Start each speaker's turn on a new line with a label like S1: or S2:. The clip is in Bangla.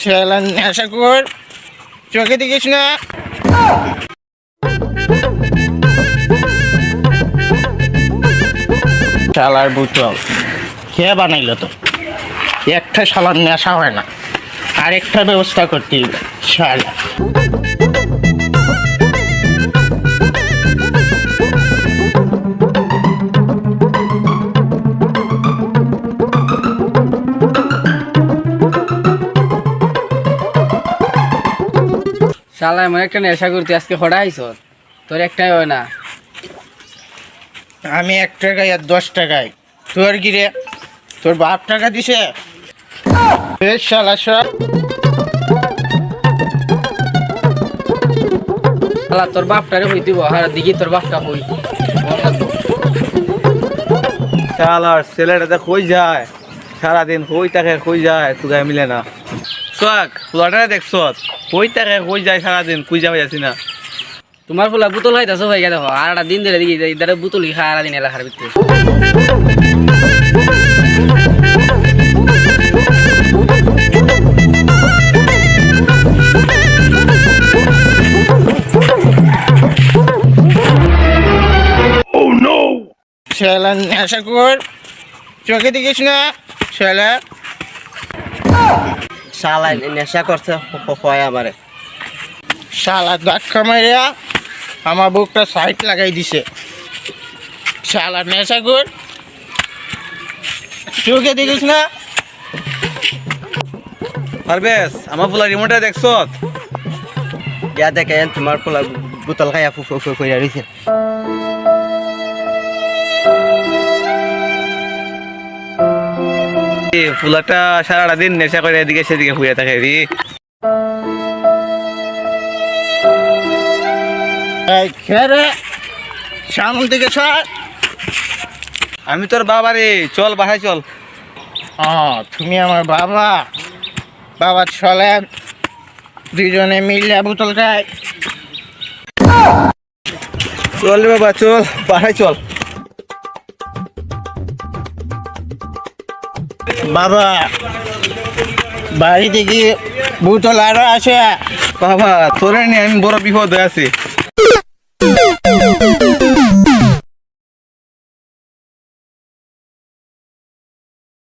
S1: শালা নেশা কর, চোখে দেখিস না। শালার বোতল কে বানাইলো? তো একটা শালার নেশা হয় না, আরেকটা ব্যবস্থা করতে হবে। শালা
S2: শালা এমন একটা নেশা করতে আজকে হঠাৎ আইস, তোর একটাই হয় না।
S1: আমি 1 টাকায় আর 10 টাকায়, তোর কি রে? তোর বাপ টাকা দিছে? বেশ শালা সব।
S2: শালা তোর বাপটারে হই দিব, আর দিকে তোর বাপটা হই।
S3: শালার ছেলেটাতে কই যায়, সারাদিন কই তাকে কই যায়, তুগায় মিলে না। সোয়াক ফুলাটা দেখছ, কই তাকে কই যায় সারাদিন, কই যাবে যাচ্ছি না।
S2: তোমার ফুলা বোতল খাইতেছো ভাই, দেখো আর একটা দিন ধরে দেখি ইদারে বোতল খা আর দিন এলাকার ভিতরে।
S1: শালা নেশা কর, চোখে দেখিস না। শালা
S2: শালা নেশা করছে হয় আমারে।
S1: শালা ধাক্কা মারিয়া আমার বুকটা সাইড লাগাই দিছে। শালা নেশা কর, চোখে দেখিস না।
S3: পারবেশ আমার ফুলা রিমোটটা দেখছ,
S2: যা দেখেন তোমার ফুলা বোতল খাইয়া কইরা রইছে।
S3: ফুলাটা সারাটা দিন নেশা করে এদিকে সেদিকে হইয়া থাকে রে।
S1: এই খেরে সামন থেকে সর।
S3: আমি তোর বাবা রে, চল বাসায় চল।
S1: তুমি আমার বাবা? বাবা চলেন, দুজনে মিলে বোতল খাই।
S3: চল রে বাবা, চল বাসায় চল।
S1: বাবা বাড়িতে কি বোতল আরো আছে?
S3: বাবা তোরে নিয়ে আমি বড় বিপদ হয়ে আছি।